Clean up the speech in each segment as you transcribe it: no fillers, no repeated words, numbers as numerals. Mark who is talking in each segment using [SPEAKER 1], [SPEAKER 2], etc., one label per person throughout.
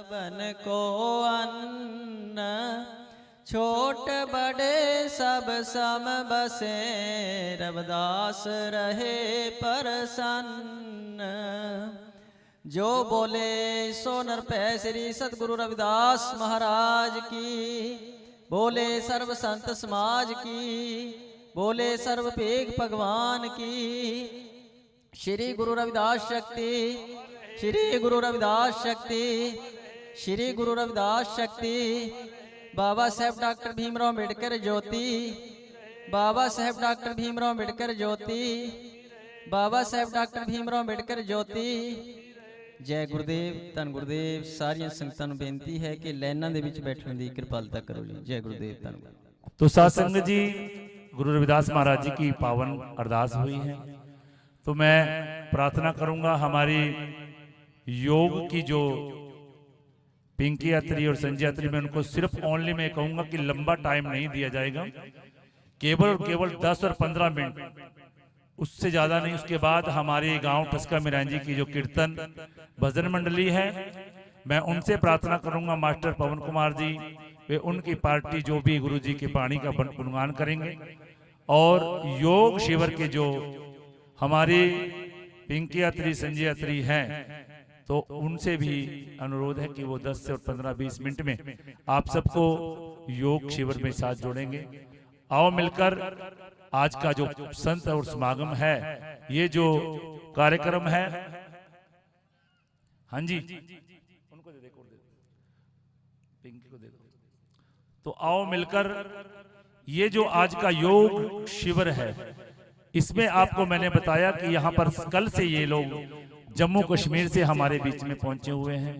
[SPEAKER 1] सबन को अन्न, छोट बड़े सब सम बसे, रविदास रहे प्रसन्न। जो बोले सो नर पै, श्री सतगुरु रविदास महाराज की। बोले सर्व संत समाज की, बोले सर्व पेग भगवान की। श्री गुरु रविदास शक्ति, श्री गुरु रविदास शक्ति, श्री गुरु रविदास शक्ति। बाबा साहेब डॉक्टर भीमराव अम्बेडकर ज्योति, बाबा साहेब डॉक्टर भीमराव अम्बेडकर ज्योति, बाबा साहेब डॉक्टर भीमराव अम्बेडकर ज्योति। जय गुरुदेव, धन गुरुदेव। सारिया संगतां नूं बेनती है कि लाइनां दे विच बैठण दी किरपालता करो जी। जय गुरुदेव, धन गुरुदेव।
[SPEAKER 2] तो साध संगत जी, गुरु रविदास महाराज जी की पावन अरदास हुई है, तो मैं प्रार्थना करूंगा हमारी योग की जो पिंकी यात्री और संजय यात्री, मैं उनको सिर्फ ओनली मैं कहूंगा कि लंबा टाइम नहीं दिया जाएगा, केवल और केवल 10 और 15 मिनट, उससे ज्यादा नहीं। उसके बाद हमारे गांव टस्का मिरांजी की जो कीर्तन भजन मंडली है, मैं उनसे प्रार्थना करूंगा, मास्टर पवन कुमार जी, वे उनकी पार्टी जो भी गुरु जी की वाणी का गुणगान करेंगे। और योग शिविर के जो हमारे पिंकी यात्री संजय यात्री हैं, तो उनसे भी अनुरोध है कि वो 10 से और 15-20 मिनट में आप सबको योग शिविर में साथ जोड़ेंगे। आओ मिलकर आज का जो संत और समागम है, ये जो कार्यक्रम है, हाँ जी उनको दे दे, पिंकी को दे दो। तो आओ मिलकर ये जो आज का योग शिविर है, इसमें आपको मैंने बताया कि यहाँ पर कल से ये लोग जम्मू कश्मीर से हमारे बीच में पहुंचे हुए हैं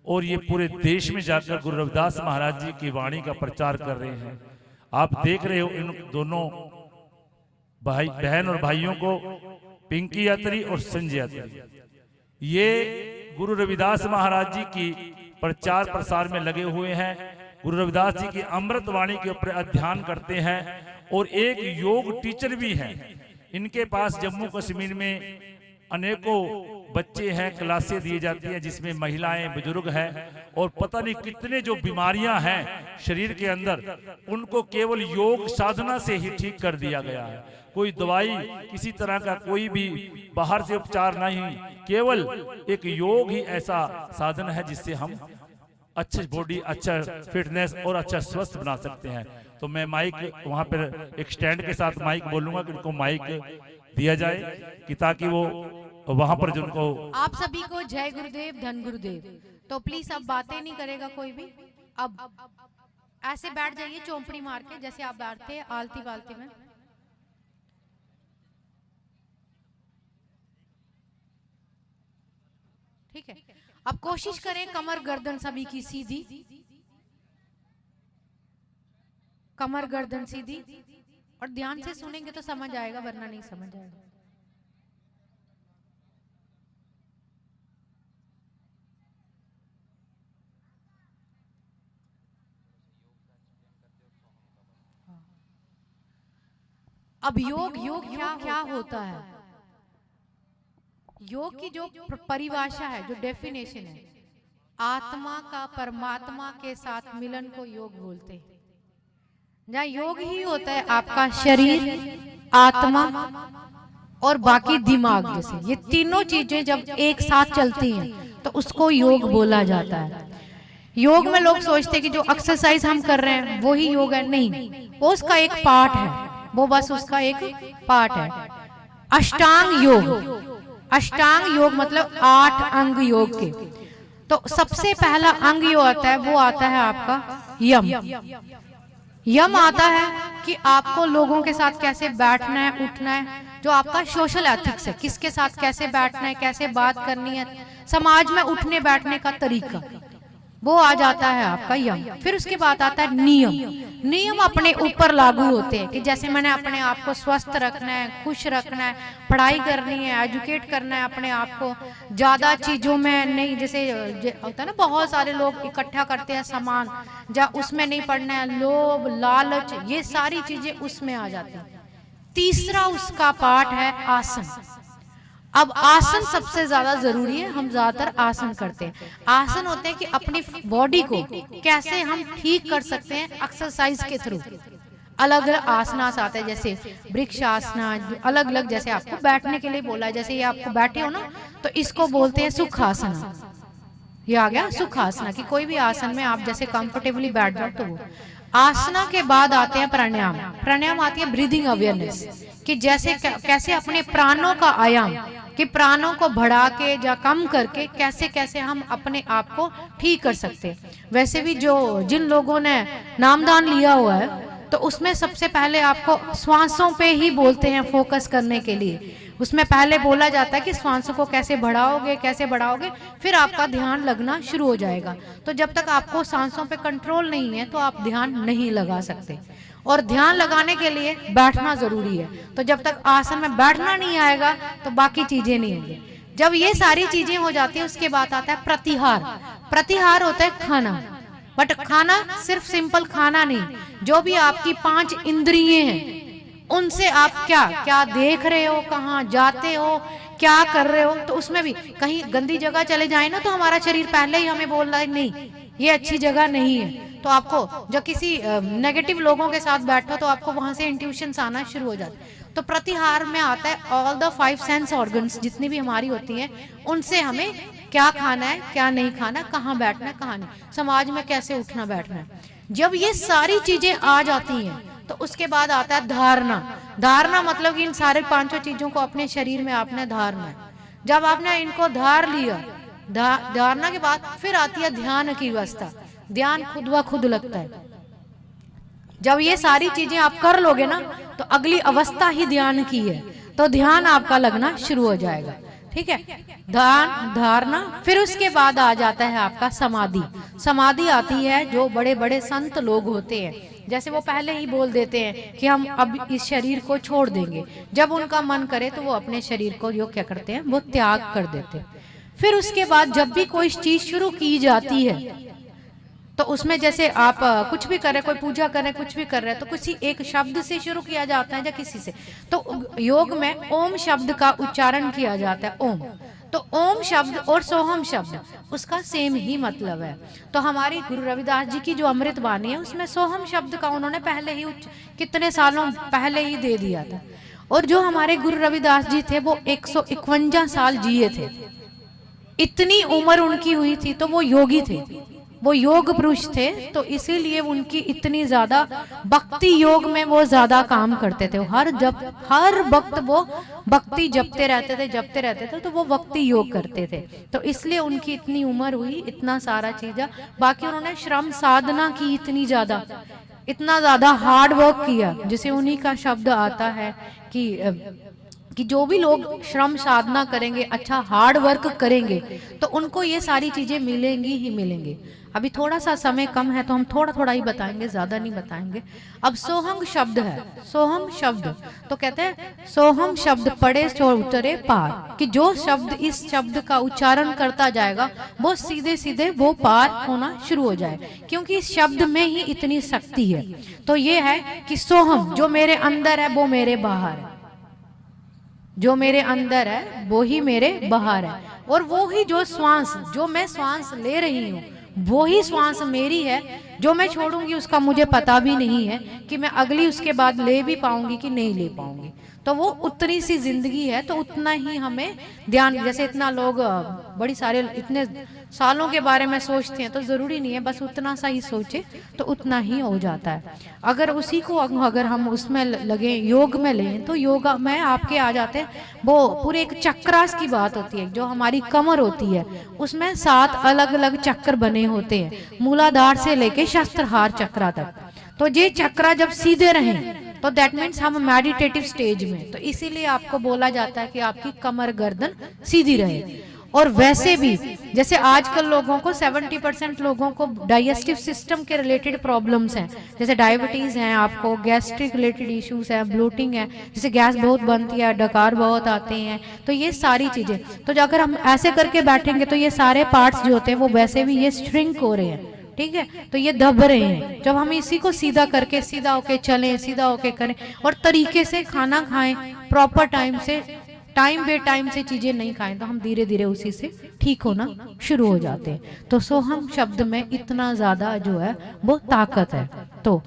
[SPEAKER 2] और ये पूरे देश में जाकर गुरु रविदास महाराज जी की वाणी का प्रचार कर रहे हैं। आप देख रहे हो इन दोनों भाई बहन और भाइयों को, पिंकी यात्री और संजय यात्री, ये गुरु रविदास महाराज जी की प्रचार प्रसार में लगे हुए हैं। गुरु रविदास जी की अमृत वाणी के ऊपर अध्ययन करते हैं और एक योग टीचर भी हैं। इनके पास जम्मू कश्मीर में अनेकों बच्चे हैं, क्लासें दी जाती हैं जिसमें महिलाएं, बुजुर्ग हैं और पता नहीं कितने जो बीमारियां हैं शरीर के अंदर, उनको केवल योग साधना से ही ठीक कर दिया गया है। कोई दवाई, किसी तरह का कोई भी बाहर से उपचार नहीं, केवल एक योग ही ऐसा साधन है जिससे हम अच्छी बॉडी, अच्छा फिटनेस और अच्छा स्वस्थ बना सकते हैं। तो मैं माइक वहां पर एक स्टैंड के साथ माइक बोलूंगा कि उनको माइक दिया जाए कि ताकि वो वहां पर जिनको।
[SPEAKER 3] आप सभी को जय गुरुदेव, धन गुरुदेव। तो प्लीज अब बातें नहीं करेगा कोई भी, अब ऐसे बैठ जाइए चौंपड़ी मार के जैसे आप बैठते हैं आलती बालती में। ठीक है, अब कोशिश करें कमर गर्दन सभी की सीधी, कमर गर्दन सीधी, और ध्यान से सुनेंगे तो समझ आएगा, वरना नहीं समझ आएगा। अब योग क्या होता है? योग की जो परिभाषा है, जो डेफिनेशन है, आत्मा का परमात्मा के साथ मिलन को योग बोलते हैं। जहाँ योग ही होता है आपका शरीर, आत्मा और बाकी दिमाग, जैसे ये तीनों चीजें जब एक साथ चलती हैं तो उसको योग बोला जाता है। योग में लोग सोचते हैं कि जो एक्सरसाइज हम कर रहे हैं वो ही योग है, नहीं, वो उसका एक पार्ट है, वो बस उसका एक पार्ट है। अष्टांग योग, अष्टांग योग मतलब 8 अंग योग के। तो सबसे पहला अंग जो आता है वो आता है आपका यम। यम आता है कि आपको लोगों के साथ कैसे बैठना है, उठना है, जो आपका सोशल एथिक्स है, किसके साथ कैसे बैठना है, कैसे बात करनी है, समाज में उठने बैठने का तरीका, वो आ जाता है आपका यम। फिर उसके बाद आता है नियम। नियम अपने ऊपर लागू होते हैं कि जैसे मैंने अपने आप को स्वस्थ रखना है, खुश रखना है, पढ़ाई करनी है, एजुकेट करना है अपने आप को, ज्यादा चीजों में नहीं, जैसे होता है ना बहुत सारे लोग इकट्ठा करते हैं सामान, जा उसमें नहीं पड़ना है, लोभ लालच, ये सारी चीजें उसमें आ जाती हैं। तीसरा उसका पार्ट है आसन। अब आसन सबसे ज्यादा जरूरी है, हम ज्यादातर आसन करते हैं। आसन होते हैं कि अपनी बॉडी को कैसे हम ठीक कर सकते हैं एक्सरसाइज के थ्रू। अलग अलग आसनास आते हैं, जैसे वृक्ष आसना, अलग अलग, जैसे आपको बैठने के लिए बोला है, जैसे ये आपको बैठे हो ना तो इसको बोलते हैं सुखासना। ये आ गया सुखासना कि कोई भी आसन में आप जैसे कंफर्टेबली बैठ जाओ तो वो। आसना के बाद आते हैं प्राणायाम। प्राणायाम आती है ब्रीदिंग अवेयरनेस, कि जैसे कैसे अपने प्राणों का आयाम, कि प्राणों को बढ़ा के या कम करके कैसे कैसे हम अपने आप को ठीक कर सकते हैं। वैसे भी जिन लोगों ने नामदान लिया हुआ है तो उसमें सबसे पहले आपको श्वासों पे ही बोलते हैं फोकस करने के लिए। उसमें पहले बोला जाता है कि श्वासों को कैसे बढ़ाओगे, फिर आपका ध्यान लगना शुरू हो जाएगा। तो जब तक आपको सांसों पे कंट्रोल नहीं है तो आप ध्यान नहीं लगा सकते, और ध्यान लगाने के लिए बैठना जरूरी है। तो जब तक आसन में बैठना नहीं आएगा तो बाकी चीजें नहीं होंगी। जब ये सारी चीजें हो जाती है उसके बाद आता है प्रतिहार। प्रतिहार होता है खाना, बट खाना सिर्फ सिंपल खाना नहीं, जो भी आपकी 5 इंद्रियां हैं उनसे आप क्या देख रहे हो, कहाँ जाते हो, क्या कर रहे हो। तो उसमें भी कहीं गंदी जगह चले जाए ना तो हमारा शरीर पहले ही हमें बोल रहा है नहीं ये अच्छी जगह नहीं है। तो आपको जब किसी नेगेटिव लोगों के साथ बैठो तो आपको वहां से इंट्यूशंस आना शुरू हो जाते। तो प्रतिहार में आता है ऑल द 5 सेंस ऑर्गन्स जितनी भी हमारी होती हैं, उनसे हमें क्या खाना है, क्या नहीं खाना, कहाँ बैठना है, कहाँ नहीं, समाज में कैसे उठना बैठना है। जब ये सारी चीजें आ जाती हैं तो उसके बाद आता है धारणा। धारणा मतलब कि इन सारे 5 चीजों को अपने शरीर में आपने धारना है। जब आपने इनको धार लिया, धारणा के बाद फिर आती है ध्यान की अवस्था। ध्यान खुद व खुद लगता है। जब ये सारी चीजें आप कर लोगे ना तो अगली अवस्था ही ध्यान की है, तो ध्यान आपका लगना शुरू हो जाएगा। ठीक है, ध्यान, धारणा, फिर उसके बाद आ जाता है आपका समाधि। समाधि आती है जो बड़े बड़े संत लोग होते हैं, जैसे वो पहले ही बोल देते हैं कि हम अब इस शरीर को छोड़ देंगे। जब उनका मन करे तो वो अपने शरीर को जो क्या करते हैं वो त्याग कर देते हैं। फिर उसके बाद जब भी कोई चीज शुरू की जाती है तो उसमें जैसे आप कुछ भी कर रहे, कोई पूजा कर रहे, कुछ भी कर रहे हैं तो किसी एक शब्द से शुरू किया जाता है या किसी से। तो योग में ओम शब्द का उच्चारण किया जाता है, ओम। तो ओम शब्द और सोहम शब्द उसका सेम ही मतलब है। तो हमारी गुरु रविदास जी की जो अमृत वाणी है उसमें सोहम शब्द का उन्होंने पहले ही कितने सालों पहले ही दे दिया था। और जो हमारे गुरु रविदास जी थे वो 151 साल जिए थे। इतनी उम्र उनकी हुई थी तो वो योगी थे, वो योग पुरुष थे। तो इसीलिए उनकी इतनी ज्यादा भक्ति योग में वो ज्यादा काम करते थे। हर वक्त वो भक्ति जपते रहते थे तो वो भक्ति योग करते थे। तो इसलिए उनकी इतनी उम्र हुई, इतना सारा चीजा। बाकी उन्होंने श्रम साधना की इतना ज्यादा हार्ड वर्क किया। जैसे उन्हीं का शब्द आता है कि जो भी लोग श्रम साधना करेंगे, अच्छा हार्ड वर्क करेंगे तो उनको ये सारी चीजें मिलेंगी ही मिलेंगी। अभी थोड़ा सा समय कम है तो हम थोड़ा ही बताएंगे, ज्यादा नहीं बताएंगे। अब सोहम शब्द है, सोहम शब्द तो कहते हैं सोहम शब्द पढ़े सो उतरे पार, कि जो शब्द इस शब्द का उच्चारण करता जाएगा वो सीधे सीधे वो पार होना शुरू हो जाए, क्योंकि इस शब्द में ही इतनी शक्ति है। तो ये है कि सोहम जो मेरे अंदर है वो मेरे बाहर है, जो मेरे अंदर है वो ही मेरे बाहर है। और वो ही जो मैं श्वास ले रही हूँ वो ही श्वास मेरी है। जो मैं छोड़ूंगी उसका मुझे पता भी नहीं है कि मैं अगली उसके बाद ले भी पाऊंगी कि नहीं ले पाऊंगी। तो वो उतनी सी जिंदगी है, तो उतना ही हमें ध्यान। जैसे इतना लोग बड़ी सारे इतने सालों के बारे में सोचते हैं, तो जरूरी नहीं है, बस उतना सा ही सोचे तो उतना ही हो जाता है। अगर उसी को अगर हम उसमें लगे, योग में लें, तो योगा में आपके आ जाते हैं वो पूरे एक चक्रास की बात होती है। जो हमारी कमर होती है उसमें 7 अलग अलग चक्र बने होते हैं, मूलाधार से लेके शस्त्रहार चक्रा तक। तो ये चक्रा जब सीधे रहें तो दैट मीन्स हम मेडिटेटिव स्टेज में। तो इसीलिए आपको बोला जाता है कि आपकी कमर गर्दन सीधी रहे। और वैसे भी जैसे आजकल लोगों को 70% लोगों को डाइजेस्टिव सिस्टम के रिलेटेड प्रॉब्लम्स हैं, जैसे डायबिटीज हैं, आपको गैस्ट्रिक रिलेटेड इश्यूज हैं, ब्लोटिंग है, जैसे गैस बहुत बनती है, डकार बहुत आते हैं। तो ये सारी चीजें, तो अगर हम ऐसे करके बैठेंगे तो ये सारे पार्ट्स जो होते हैं वो वैसे भी ये श्रिंक हो रहे हैं, ठीक है, तो ये दब रहे हैं। जब हम इसी को सीधा करके, सीधा होके चलें, सीधा होके करें और तरीके से खाना खाएं, प्रॉपर टाइम से टाइम बे टाइम से चीजें नहीं खाएं तो हम धीरे धीरे उसी से ठीक होना शुरू हो जाते हैं। तो सोहम शब्द में इतना ज्यादा जो है वो ताकत है। तो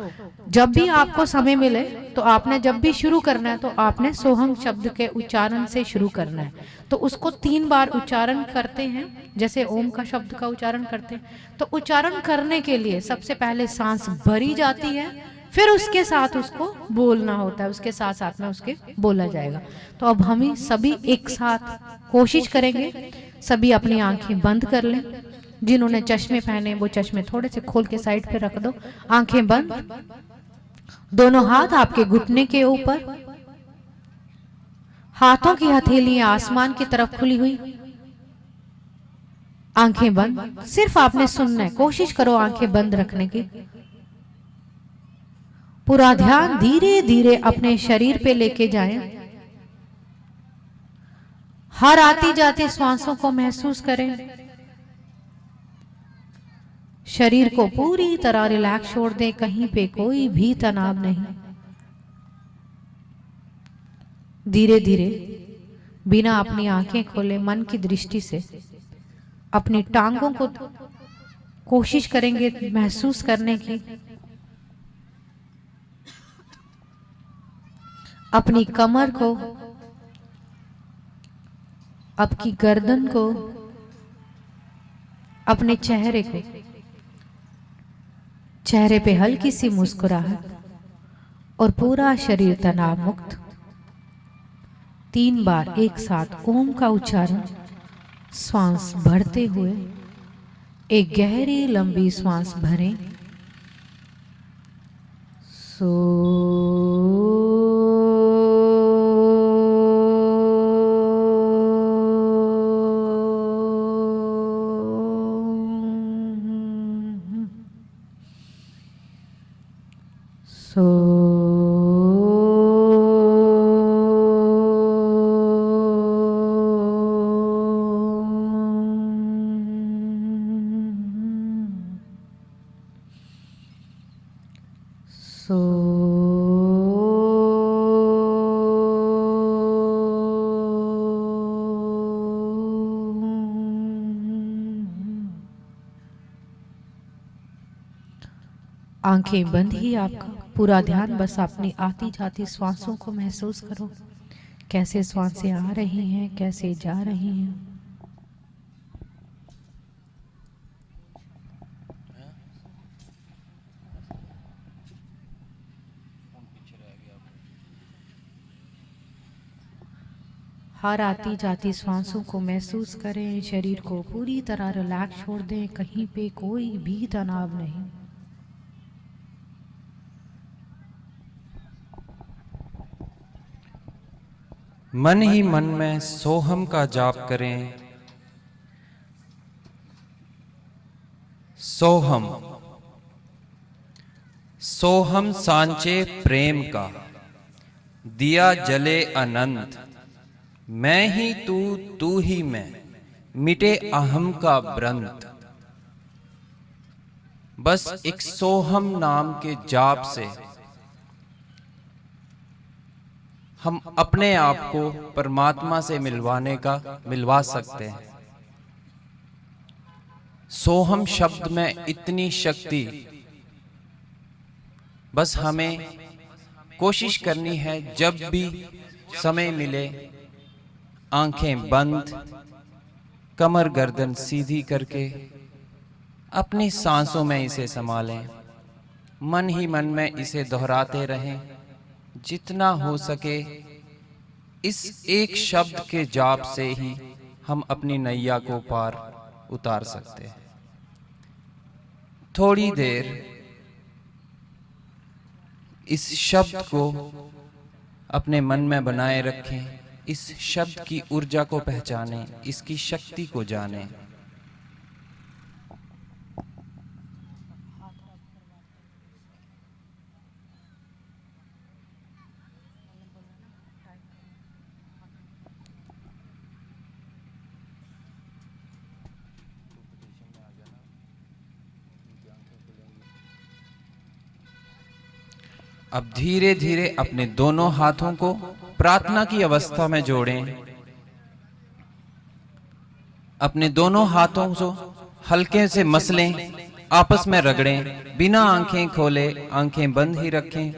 [SPEAKER 3] जब भी आपको समय मिले तो आपने जब भी शुरू करना है तो आपने सोहम शब्द के उच्चारण से शुरू करना है। तो उसको 3 बार उच्चारण करते हैं, जैसे ओम का शब्द का उच्चारण करते हैं। तो उच्चारण करने के लिए सबसे पहले सांस भरी जाती है, फिर उसके साथ उसको बोलना होता है, उसके साथ साथ में उसके बोला जाएगा। तो अब हम सभी एक साथ कोशिश करेंगे, सभी अपनी आंखें बंद कर लें। जिन्होंने चश्मे पहने वो चश्मे थोड़े से खोल के साइड पे रख दो, आंखें बंद, दोनों हाथ आपके घुटने के ऊपर, हाथों की हथेलियां आसमान की तरफ खुली हुई, आंखें बंद। सिर्फ आपने सुनना है, कोशिश करो आंखें बंद रखने की। पूरा ध्यान धीरे धीरे अपने शरीर पे लेके जाएं। हर आती जाती श्वासों को महसूस करें। शरीर को पूरी तरह रिलैक्स छोड़ दें, कहीं पे कोई भी तनाव नहीं। धीरे धीरे बिना अपनी आंखें खोले मन की दृष्टि से अपनी टांगों को कोशिश करेंगे महसूस करने की, अपनी कमर को, आपकी गर्दन को, अपने चेहरे को, चेहरे पे हल्की सी मुस्कुराहट और पूरा शरीर तनाव मुक्त। 3 बार एक साथ ओम का उच्चारण श्वास भरते हुए एक गहरी लंबी श्वास भरें। आंखें बंद ही आपका पूरा ध्यान बस अपनी आती जाती श्वासों को महसूस करो, कैसे श्वासें आ रही हैं, कैसे जा रही हैं। हर आती जाती श्वासों को महसूस करें, शरीर को पूरी तरह रिलैक्स छोड़ दें, कहीं पे कोई भी तनाव नहीं।
[SPEAKER 4] मन ही मन में सोहम का जाप करें। सोहम, सोहम सांचे प्रेम का, दिया जले अनंत, मैं ही तू ही मैं, मिटे अहम का व्रंत। बस एक सोहम नाम के जाप से हम अपने आप को परमात्मा से मिलवा सकते हैं। सोहम शब्द में इतनी शक्ति, बस हमें कोशिश करनी है जब भी समय मिले आंखें बंद, कमर गर्दन सीधी करके अपनी सांसों में इसे संभालें। मन ही मन में इसे दोहराते रहें। जितना हो सके इस एक शब्द के जाप से ही हम अपनी नैया को पार उतार सकते हैं। थोड़ी देर इस शब्द को अपने मन में बनाए रखें, इस शब्द की ऊर्जा को पहचानें, इसकी शक्ति को जानें। अब धीरे धीरे अपने दोनों हाथों को प्रार्थना की अवस्था में जोड़ें अपने दोनों हाथों को हल्के से मसलें, आपस में रगड़ें, बिना आंखें खोले, आंखें बंद ही रखें।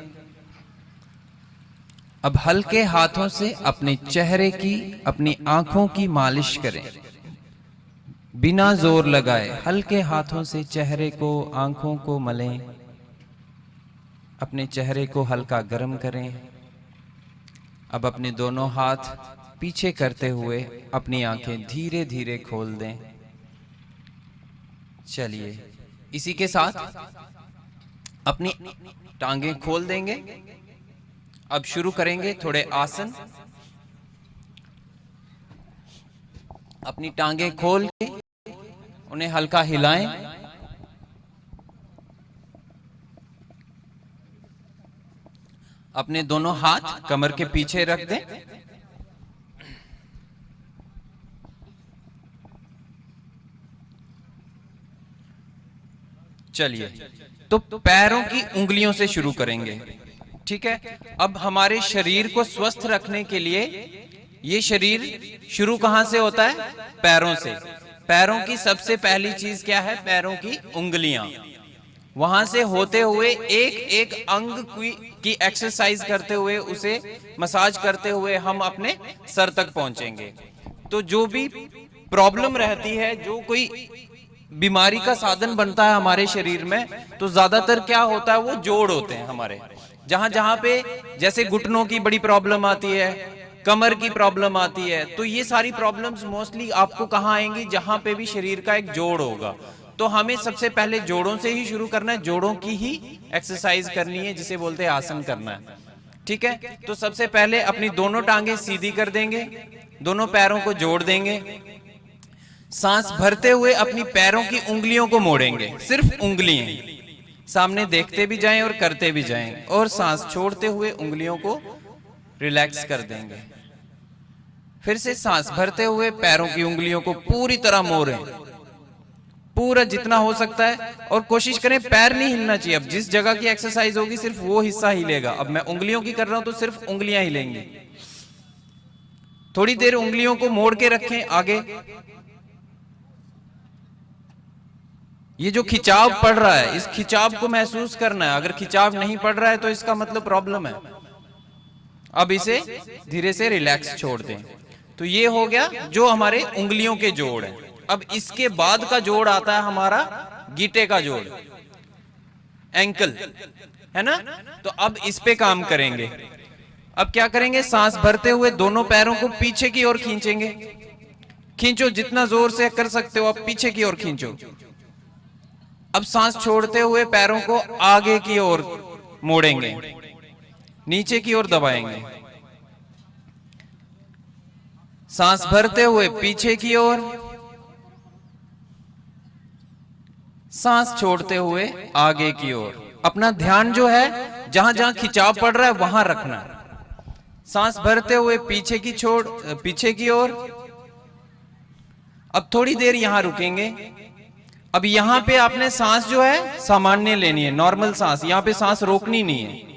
[SPEAKER 4] अब हल्के हाथों से अपने चेहरे की, अपनी आंखों की मालिश करें, बिना जोर लगाए हल्के हाथों से चेहरे को, आंखों को मलें। अपने चेहरे को हल्का गर्म करें। अब अपने दोनों हाथ पीछे करते हुए अपनी आंखें धीरे धीरे खोल दें। चलिए, इसी के साथ अपनी टांगें खोल देंगे। अब शुरू करेंगे थोड़े आसन। अपनी टांगें खोल के उन्हें हल्का हिलाएं। अपने दोनों हाथ कमर के पीछे रख दें। चलिए, तो पैरों की उंगलियों से शुरू करेंगे, ठीक है। अब हमारे शरीर को स्वस्थ रखने के लिए, ये शरीर शुरू कहां से होता है? पैरों से। पैरों की सबसे पहली चीज क्या है? पैरों की उंगलियां। वहां से होते हुए एक एक अंग की एक्सरसाइज करते हुए, उसे मसाज करते हुए हम अपने सर तक पहुंचेंगे। तो जो भी प्रॉब्लम रहती है, जो कोई बीमारी का साधन बनता है हमारे शरीर में, तो ज्यादातर क्या होता है, वो जोड़ होते हैं हमारे। जहां जहां पे जैसे घुटनों की बड़ी प्रॉब्लम आती है, कमर की प्रॉब्लम आती है, तो ये सारी प्रॉब्लम्स मोस्टली आपको कहां आएंगी? जहां पे भी शरीर का एक जोड़ होगा। तो हमें सबसे पहले जोड़ों से ही शुरू करना है, जोड़ों की ही एक्सरसाइज करनी है, जिसे बोलते हैं आसन करना है, ठीक है। तो सबसे पहले अपनी दोनों टांगे सीधी कर देंगे, दोनों पैरों को जोड़ देंगे। सांस भरते हुए अपनी पैरों की उंगलियों को मोड़ेंगे, सिर्फ उंगलियां, सामने देखते भी जाएं और करते भी जाएं। और सांस छोड़ते हुए उंगलियों को रिलैक्स कर देंगे। फिर से सांस भरते हुए पैरों की उंगलियों को पूरी तरह मोड़ें, पूरा जितना हो सकता है, और कोशिश करें पैर नहीं हिलना चाहिए। अब जिस जगह की एक्सरसाइज होगी सिर्फ वो हिस्सा हिलेगा। अब मैं उंगलियों की कर रहा हूं तो सिर्फ उंगलियां हिलेंगी। थोड़ी देर उंगलियों को मोड़ के रखें आगे। ये जो खिंचाव पड़ रहा है, इस खिंचाव को महसूस करना है। अगर खिंचाव नहीं पड़ रहा है तो इसका मतलब प्रॉब्लम है। अब इसे धीरे से रिलैक्स छोड़ दें। तो ये हो गया जो हमारे उंगलियों के जोड़ है। अब इसके बाद का जोड़ आता है हमारा गीटे का जोड़, एंकल, है ना। तो अब इस पे काम करेंगे। अब क्या करेंगे? सांस भरते हुए दोनों पैरों को पीछे की ओर खींचेंगे। खींचो, जितना जोर से कर सकते हो आप पीछे की ओर खींचो। अब सांस छोड़ते हुए पैरों को आगे की ओर मोड़ेंगे, नीचे की ओर दबाएंगे। सांस भरते हुए पीछे की ओर, सांस छोड़ते हुए आगे की ओर। अपना ध्यान जो है जहां जहां खिंचाव पड़ रहा है वहां रखना। सांस भरते हुए पीछे की ओर। अब थोड़ी देर यहां रुकेंगे। अब यहां पे आपने सांस जो है सामान्य लेनी है, नॉर्मल सांस। यहां पे सांस रोकनी नहीं है।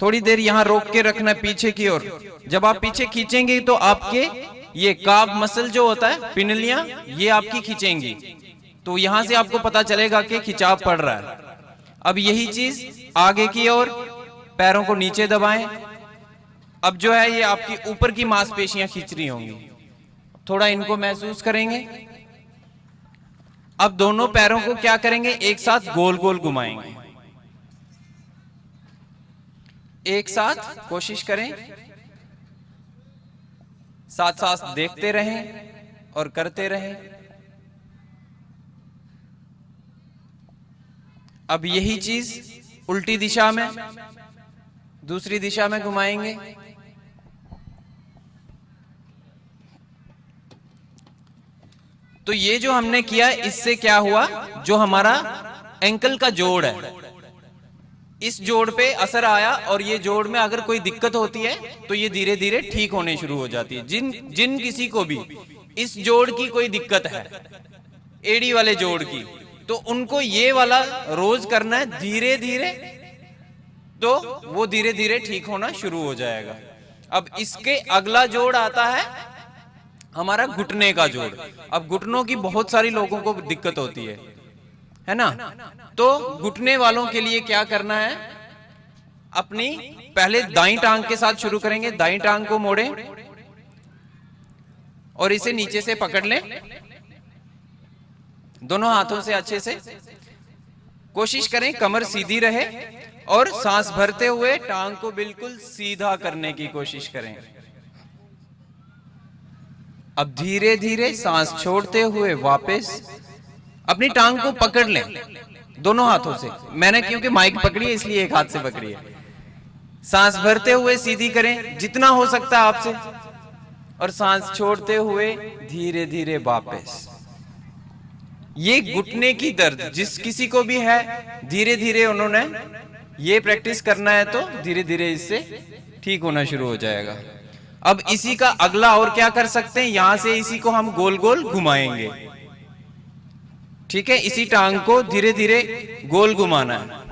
[SPEAKER 4] थोड़ी देर यहां रोक के रखना है पीछे की ओर। जब आप पीछे खींचेंगे तो आपके ये काफ मसल जो होता है, पिनलियां, ये आपकी खींचेंगी। तो यहां से आपको पता चलेगा कि खिंचाव पड़ रहा है। अब यही चीज आगे की ओर, पैरों को नीचे दबाएं। अब जो है ये आपकी ऊपर की मांसपेशियां खींच रही होंगी, थोड़ा इनको महसूस करेंगे। अब दोनों पैरों को क्या करेंगे? एक साथ गोल गोल घुमाएंगे। एक साथ कोशिश करें, साथ साथ देखते रहें और करते रहें। अब यही चीज उल्टी दिशा में, दूसरी दिशा में घुमाएंगे। तो ये जो हमने किया, इससे क्या हुआ? जो हमारा एंकल का जोड़ है, इस जोड़ पे असर आया। और ये जोड़ में अगर कोई दिक्कत होती है तो ये धीरे धीरे ठीक होने शुरू हो जाती है। जिन किसी को भी इस जोड़ की कोई दिक्कत है, एड़ी वाले जोड़ की, तो उनको ये वाला रोज करना है धीरे धीरे, तो वो धीरे धीरे ठीक होना शुरू हो जाएगा। अब इसके अगला जोड़ आता है हमारा घुटने का जोड़। अब घुटनों की बहुत सारी लोगों को दिक्कत होती है ना। तो घुटने वालों के लिए क्या करना है, अपनी पहले दाईं टांग के साथ शुरू करेंगे। दाईं टांग को मोड़ें और इसे नीचे से पकड़ लें दोनों हाथों से। अच्छे से कोशिश करें कमर सीधी रहे और सांस भरते हुए टांग को बिल्कुल सीधा करने की कोशिश करें। अब धीरे धीरे सांस छोड़ते हुए वापस अपनी टांग को पकड़ लें दोनों हाथों से। मैंने क्योंकि माइक पकड़ी है इसलिए एक हाथ से पकड़ी है। सांस भरते हुए सीधी करें जितना हो सकता है आपसे, और सांस छोड़ते हुए धीरे धीरे वापस। ये घुटने की दर्द जिस किसी को भी है, धीरे धीरे उन्होंने ये प्रैक्टिस करना है तो धीरे धीरे इससे ठीक होना शुरू हो जाएगा। अब इसी का अगला और क्या कर सकते हैं, यहां से इसी को हम गोल गोल घुमाएंगे। ठीक है, इसी टांग को धीरे धीरे गोल घुमाना है।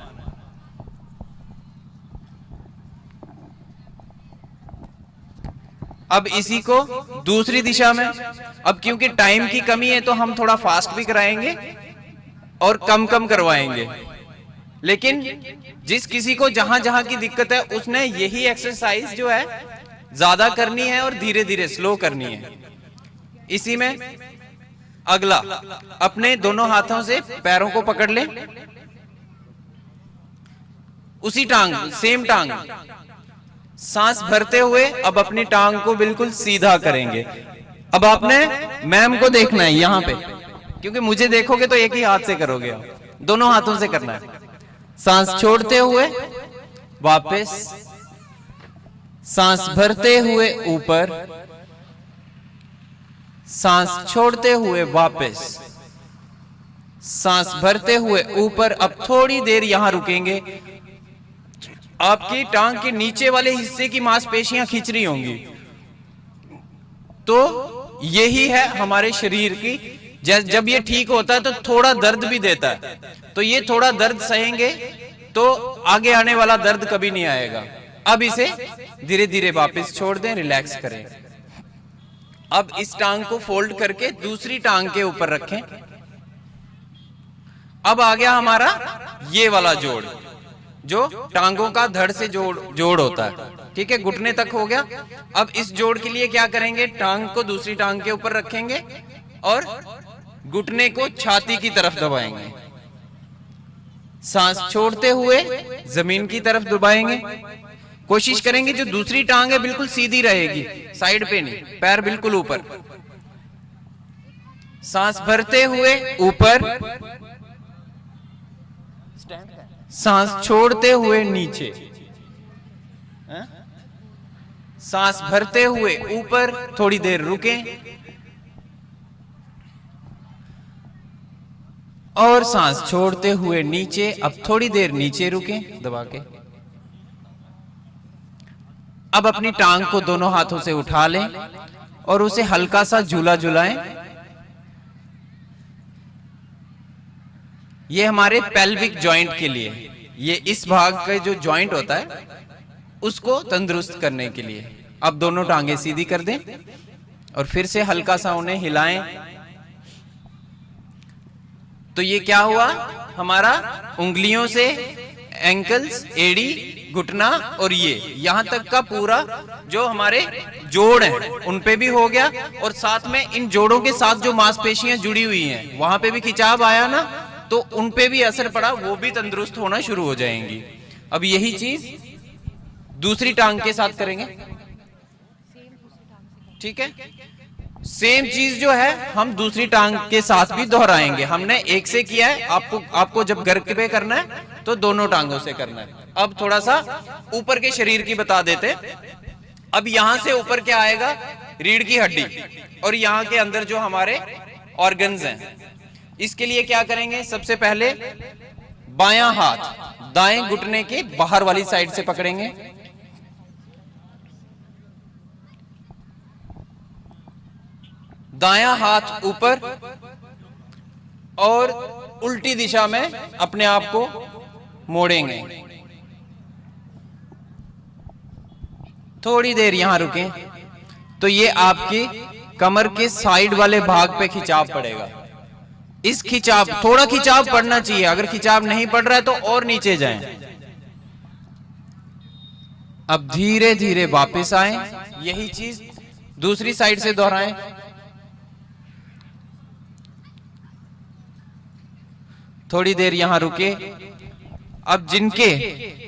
[SPEAKER 4] अब इसी को दूसरी दिशा में। अब क्योंकि टाइम की कमी है तो हम थोड़ा फास्ट भी कराएंगे और कम कम करवाएंगे, लेकिन जिस किसी को जहां जहां की दिक्कत है उसने यही एक्सरसाइज जो है ज्यादा करनी है और धीरे धीरे स्लो करनी है। इसी में अगला, अपने दोनों हाथों से पैरों को पकड़ लें, उसी टांग सेम टांग सांस भरते हुए अब अपनी टांग को बिल्कुल सीधा करेंगे। अब आपने मैम को देखना है यहां पे, क्योंकि मुझे देखोगे तो एक ही हाथ से करोगे आप, दोनों हाथों से करना है। सांस छोड़ते हुए वापस, सांस भरते हुए ऊपर, सांस छोड़ते हुए वापस, सांस भरते हुए ऊपर। अब थोड़ी देर यहां रुकेंगे। आपकी टांग के नीचे वाले हिस्से की मांसपेशियां खींच रही होंगी, तो यही है हमारे शरीर की। जब ये ठीक होता है तो थोड़ा दर्द भी देता है, तो ये थोड़ा दर्द सहेंगे तो आगे आने वाला दर्द कभी नहीं आएगा। अब इसे धीरे धीरे वापस छोड़ दें, रिलैक्स करें। अब इस टांग को फोल्ड करके दूसरी टांग के ऊपर रखें। अब आ गया हमारा ये वाला जोड़, जो टांगों का धड़ से जोड़ होता है। ठीक है, घुटने तक हो गया। अब इस जोड़ के लिए क्या करेंगे, टांग को दूसरी टांग के ऊपर रखेंगे और घुटने को छाती की तरफ दबाएंगे। सांस छोड़ते हुए जमीन की तरफ दबाएंगे। कोशिश करेंगे जो दूसरी टांग है बिल्कुल सीधी रहेगी, साइड पे नहीं, पैर बिल्कुल ऊपर। सांस भरते हुए ऊपर, सांस छोड़ते हुए नीचे, सांस भरते हुए ऊपर, थोड़ी देर रुकें और सांस छोड़ते हुए नीचे। अब थोड़ी देर नीचे रुकें दबा के। अब अपनी टांग को दोनों हाथों से उठा लें और उसे हल्का सा झूला झुलाएं। ये हमारे पेल्विक जॉइंट के लिए, ये इस भाग का जो जॉइंट होता है उसको तंदुरुस्त करने के लिए। अब दोनों टांगे सीधी कर दें और फिर से हल्का सा उन्हें हिलाएं। तो ये क्या हुआ, हमारा उंगलियों से एंकल्स, एड़ी, घुटना और ये यहां तक का पूरा जो हमारे जोड़ हैं उन पे भी हो गया, और साथ में इन जोड़ों के साथ जो मांसपेशियां जुड़ी हुई हैं वहां पे भी खिंचाव आया ना, तो उन पे भी असर पड़ा, वो भी तंदुरुस्त होना शुरू हो जाएंगी। अब यही चीज दूसरी टांग के साथ करेंगे। ठीक है, सेम चीज जो है हम दूसरी टांग के साथ भी दोहराएंगे। हमने एक से किया है, आपको जब घर पे करना है तो दोनों टांगों से करना है। अब थोड़ा सा ऊपर के शरीर की बता देते। अब यहां से ऊपर क्या आएगा, रीढ़ की हड्डी और यहां के अंदर जो हमारे ऑर्गन्स हैं। इसके लिए क्या करेंगे, सबसे पहले बायां हाथ दाएं घुटने के बाहर वाली साइड से पकड़ेंगे। दायां हाथ ऊपर और उल्टी दिशा में अपने आप को मोड़ेंगे। थोड़ी देर यहां रुकें। तो ये आपकी कमर के साइड वाले भाग पे खिंचाव पड़ेगा। इस खिंचाव, थोड़ा खिंचाव पड़ना चाहिए, अगर खिंचाव नहीं पड़ रहा है तो और नीचे जाएं। अब धीरे धीरे वापस आए, यही चीज दूसरी साइड से दोहराएं। थोड़ी देर यहां रुके। अब जिनके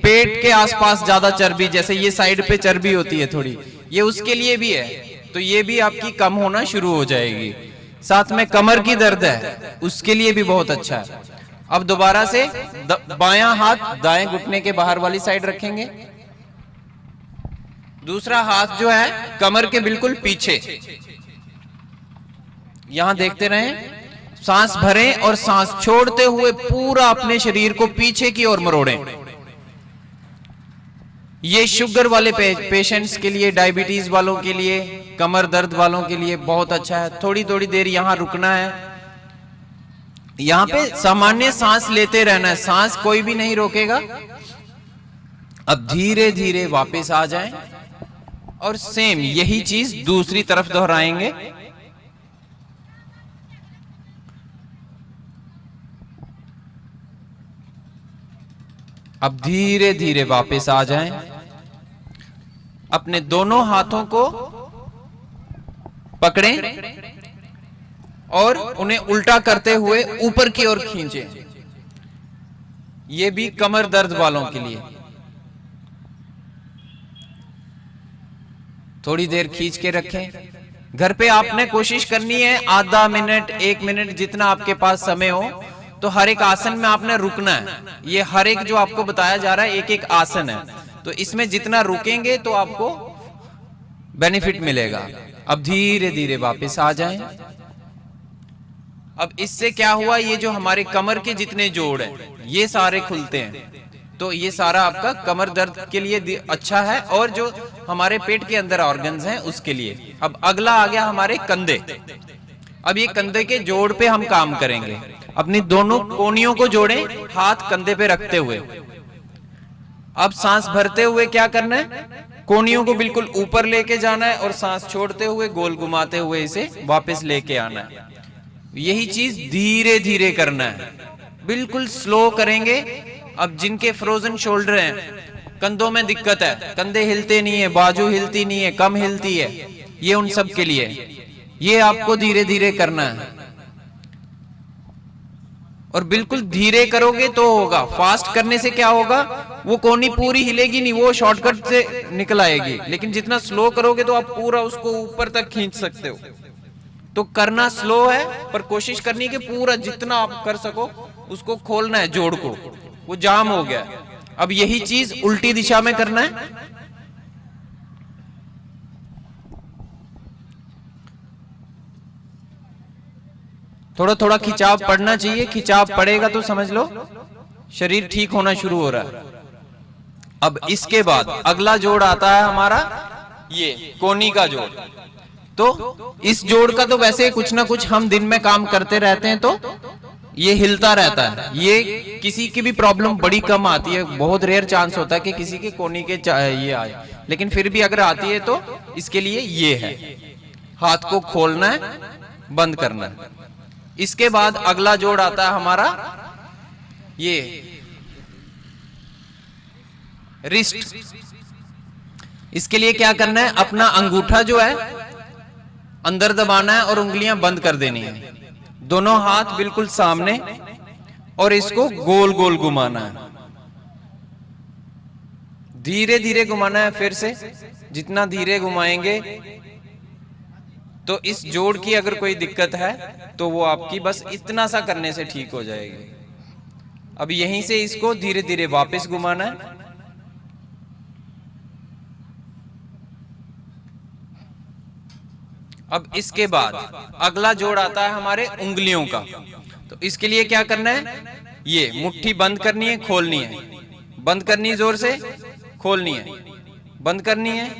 [SPEAKER 4] पेट के आसपास ज्यादा चर्बी, जैसे ये साइड पे चर्बी होती है थोड़ी, ये उसके लिए भी है, तो ये भी आपकी कम होना शुरू हो जाएगी। साथ में कमर की दर्द है, उसके लिए भी बहुत अच्छा है। अब दोबारा से बायां हाथ दाएं घुटने के बाहर वाली साइड रखेंगे, दूसरा हाथ जो है कमर के बिल्कुल पीछे। यहां देखते रहें, सांस भरें और सांस छोड़ते हुए पूरा अपने शरीर को पीछे की ओर मरोड़ें। ये शुगर वाले पेशेंट्स के लिए, डायबिटीज वालों के लिए, कमर दर्द वालों के लिए बहुत अच्छा है। थोड़ी थोड़ी देर यहां रुकना है, यहां पे सामान्य सांस लेते रहना है, सांस कोई भी नहीं रोकेगा। अब धीरे धीरे वापस आ जाएं और सेम यही चीज दूसरी तरफ दोहराएंगे। अब धीरे धीरे वापस आ जाएं, अपने दोनों हाथों को पकड़ें और उन्हें उल्टा करते हुए ऊपर की ओर खींचें। यह भी कमर दर्द वालों के लिए। थोड़ी देर खींच के रखें। घर पे आपने कोशिश करनी है आधा मिनट, 1 मिनट, जितना आपके पास समय हो, तो हर एक आसन में आपने रुकना है। ये हर एक जो आपको बताया जा रहा है एक एक आसन है, तो इसमें जितना रुकेंगे तो आपको बेनिफिट मिलेगा। अब धीरे धीरे वापस आ जाएं। अब इससे क्या हुआ, ये जो हमारे कमर के जितने जोड़ हैं ये सारे खुलते हैं, तो ये सारा आपका कमर दर्द के लिए अच्छा है, और जो हमारे पेट के अंदर ऑर्गन्स हैं उसके लिए। अब अगला आ गया हमारे कंधे। अब ये कंधे के जोड़ पे हम काम करेंगे। अपनी दोनों कोहनियों को जोड़ें, हाथ कंधे पे रखते हुए। अब सांस भरते हुए क्या करना है, कोहनियों को बिल्कुल ऊपर लेके जाना है और सांस छोड़ते हुए गोल घुमाते हुए इसे वापस लेके आना है। यही चीज धीरे धीरे करना है, बिल्कुल स्लो करेंगे। अब जिनके फ्रोजन शोल्डर हैं, कंधों में दिक्कत है, कंधे हिलते नहीं है, बाजू हिलती नहीं है, कम हिलती है, ये उन सब के लिए ये आपको धीरे धीरे करना है। और बिल्कुल धीरे करोगे तो होगा, फास्ट करने से क्या होगा, वो कोहनी पूरी हिलेगी नहीं, वो शॉर्टकट से निकल आएगी। लेकिन जितना स्लो करोगे तो आप पूरा उसको ऊपर तक खींच सकते हो। तो करना स्लो है, पर कोशिश करनी कि पूरा जितना आप कर सको उसको खोलना है, जोड़ को। वो जाम हो गया। अब यही चीज उल्टी दिशा में करना है। थोड़ा थोड़ा खिंचाव पड़ना चाहिए, खिंचाव पड़ेगा तो समझ लो शरीर ठीक होना शुरू हो रहा है। अब इसके बाद अगला जोड़ आता है हमारा ये कोहनी का जोड़। तो इस जोड़ का तो वैसे कुछ ना कुछ हम दिन में काम करते रहते हैं, तो ये हिलता रहता है। ये किसी की भी प्रॉब्लम बड़ी कम आती है, बहुत रेयर चांस होता है कि किसी के कोहनी के ये आए, लेकिन फिर भी अगर आती है तो इसके लिए ये है, हाथ को खोलना है, बंद करना है। इसके बाद अगला जोड़ आता है हमारा ये रिस्ट। इसके लिए क्या करना है, अपना अंगूठा जो है अंदर दबाना है और उंगलियां बंद कर देनी है। दोनों हाथ बिल्कुल सामने और इसको गोल गोल घुमाना है, धीरे धीरे घुमाना है। फिर से जितना धीरे घुमाएंगे, तो इस जोड़ की अगर कोई दिक्कत है तो वो आपकी बस इतना सा करने से ठीक हो जाएगी। अब यहीं से इसको धीरे धीरे वापस घुमाना है। अब इसके बाद अगला जोड़ आता है हमारे उंगलियों का। तो इसके लिए क्या करना है, ये मुट्ठी बंद करनी है, खोलनी है, बंद करनी है जोर से, खोलनी है, बंद करनी है,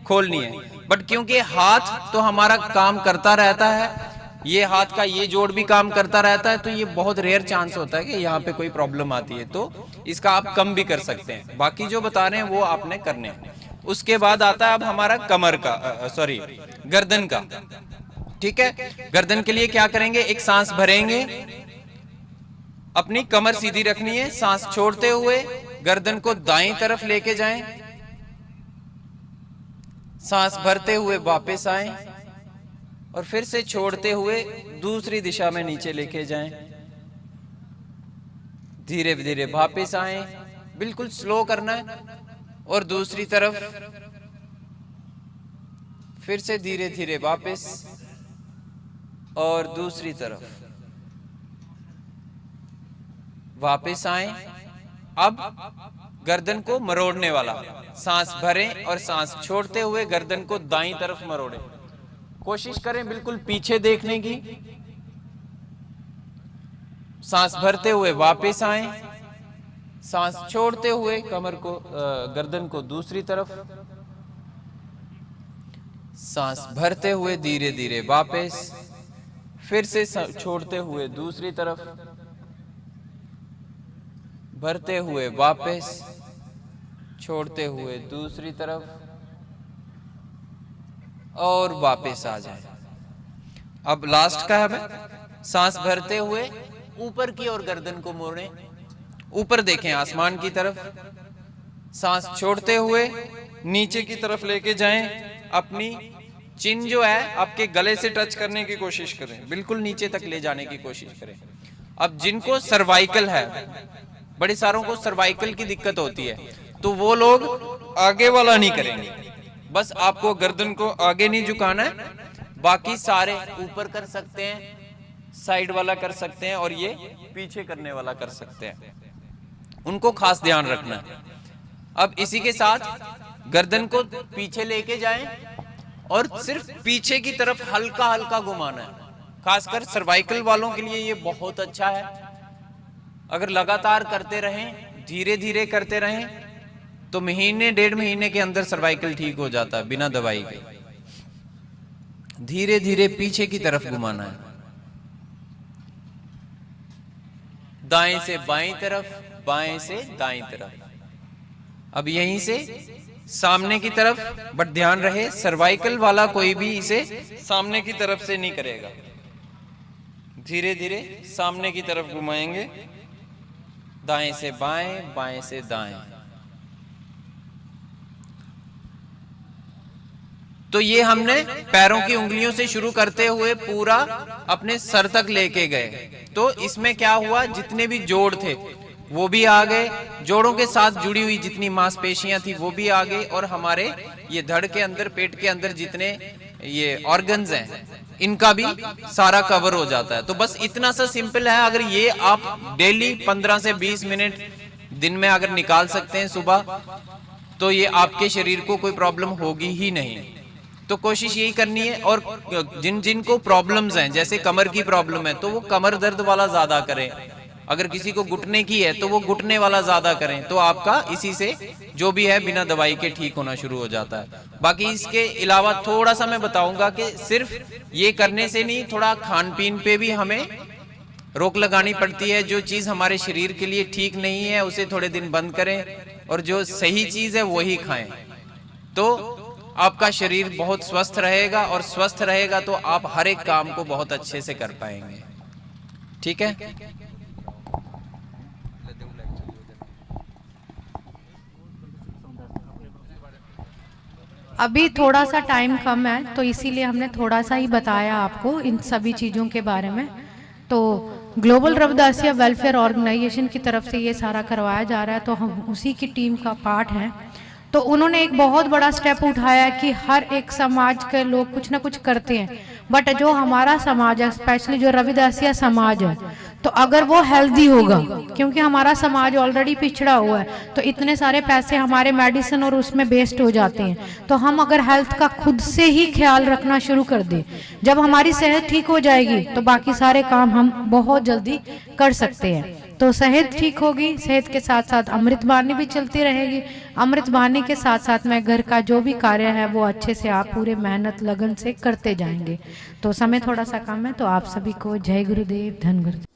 [SPEAKER 4] खोलनी है। बट क्योंकि हाथ तो हमारा काम करता रहता है, ये हाथ का ये जोड़ भी काम करता रहता है, तो ये बहुत रेयर चांस होता है कि यहाँ पे कोई प्रॉब्लम आती है, तो इसका आप कम भी कर सकते हैं। बाकी जो बता रहे हैं वो आपने करने हैं। उसके बाद आता है अब हमारा कमर का, सॉरी गर्दन का। ठीक है। गर्दन के लिए क्या करेंगे, एक सांस भरेंगे, अपनी कमर सीधी रखनी है, सांस छोड़ते हुए गर्दन को दाईं तरफ लेके जाएं, सांस भरते हुए वापस आएं और फिर से छोड़ते हुए दूसरी दिशा में नीचे लेके जाएं, धीरे धीरे वापस आएं, बिल्कुल स्लो करना है, और दूसरी तरफ फिर से धीरे धीरे वापस, और दूसरी तरफ वापस आएं। अब गर्दन को मरोड़ने वाला, सांस भरें और सांस छोड़ते हुए गर्दन को दाईं तरफ मरोड़ें। कोशिश करें बिल्कुल पीछे देखने की। सांस भरते हुए वापस आएं, सांस छोड़ते हुए कमर को गर्दन को दूसरी तरफ, सांस भरते हुए धीरे धीरे वापस, फिर से छोड़ते हुए दूसरी तरफ, भरते हुए वापस, छोड़ते हुए दूसरी तरफ, और वापस आ जाए। अब लास्ट का है, सांस भरते हुए ऊपर की ओर गर्दन को मोड़ें, ऊपर देखें आसमान की तरफ, सांस छोड़ते हुए नीचे की तरफ लेके जाएं, अपनी चिन जो है आपके गले से टच करने की कोशिश करें, बिल्कुल नीचे तक ले जाने की कोशिश करें। अब जिनको सर्वाइकल है, बड़े सारों को सर्वाइकल की दिक्कत होती है, तो वो लोग आगे वाला नहीं करेंगे, बस आपको गर्दन को आगे नहीं झुकाना है, बाकी सारे ऊपर कर सकते हैं, साइड वाला कर सकते हैं, और ये पीछे करने वाला कर सकते हैं, उनको खास ध्यान रखना है। अब इसी के साथ गर्दन को पीछे लेके जाएं और सिर्फ पीछे की तरफ हल्का हल्का घुमाना है। खासकर सर्वाइकल वालों के लिए ये बहुत अच्छा है। अगर लगातार करते रहें, धीरे धीरे करते रहें, तो महीने डेढ़ महीने के अंदर सर्वाइकल ठीक हो जाता है बिना दवाई के। धीरे धीरे पीछे की तरफ घुमाना है, दाएं से बाएं तरफ, बाएं से दाएं तरफ। अब यहीं से सामने की तरफ, बट ध्यान रहे सर्वाइकल वाला कोई भी इसे सामने की तरफ से नहीं करेगा। धीरे धीरे सामने की तरफ घुमाएंगे, दाएं से बाएं, बाएं से दाएं। तो ये हमने पैरों की उंगलियों से शुरू करते हुए पूरा अपने सर तक लेके गए। तो इसमें क्या हुआ, जितने भी जोड़ थे वो भी आ गए, जोड़ों के साथ जुड़ी हुई जितनी मांसपेशियां थी वो भी आ गई, और हमारे ये धड़ के अंदर, पेट के अंदर जितने ये ऑर्गन्स हैं इनका भी सारा कवर हो जाता है। तो बस इतना सा सिंपल है। अगर ये आप डेली 15 से 20 मिनट दिन में अगर निकाल सकते हैं सुबह, तो ये आपके शरीर को कोई प्रॉब्लम होगी ही नहीं। तो कोशिश यही करनी है। और जिनको प्रॉब्लम्स हैं, जैसे कमर की प्रॉब्लम है, तो वो कमर दर्द वाला ज्यादा करें। अगर किसी को घुटने की है तो वो घुटने वाला ज्यादा करें, तो आपका इसी से जो भी है बिना दवाई के ठीक होना शुरू हो जाता है। बाकी इसके अलावा थोड़ा सा मैं बताऊंगा कि सिर्फ ये करने से नहीं, थोड़ा खान पीन पे भी हमें रोक लगानी पड़ती है। जो चीज हमारे शरीर के लिए ठीक नहीं है उसे थोड़े दिन बंद करें, और जो सही चीज है वही खाएं, तो आपका शरीर बहुत स्वस्थ रहेगा। और स्वस्थ रहेगा तो आप हर एक काम को बहुत अच्छे से कर पाएंगे। ठीक है।
[SPEAKER 3] अभी थोड़ा सा टाइम कम है, तो इसीलिए हमने थोड़ा सा ही बताया आपको इन सभी चीज़ों के बारे में। तो ग्लोबल रविदासिया वेलफेयर ऑर्गेनाइजेशन की तरफ से ये सारा करवाया जा रहा है, तो हम उसी की टीम का पार्ट हैं। तो उन्होंने एक बहुत बड़ा स्टेप उठाया कि हर एक समाज के लोग कुछ ना कुछ करते हैं, बट जो हमारा समाज है, स्पेशली जो रविदासिया समाज है, तो अगर वो हेल्दी होगा, क्योंकि हमारा समाज ऑलरेडी पिछड़ा हुआ है, तो इतने सारे पैसे हमारे मेडिसिन और उसमें वेस्ट हो जाते हैं। तो हम अगर हेल्थ का खुद से ही ख्याल रखना शुरू कर दें, जब हमारी सेहत ठीक हो जाएगी तो बाकी सारे काम हम बहुत जल्दी कर सकते हैं। तो सेहत ठीक होगी, सेहत के साथ साथ अमृत वाणी भी चलती रहेगी। अमृत वाणी के साथ साथ में घर का जो भी कार्य है वो अच्छे से आप पूरे मेहनत लगन से करते जाएंगे। तो समय थोड़ा सा कम है, तो आप सभी को जय गुरुदेव, धन गुरुदेव।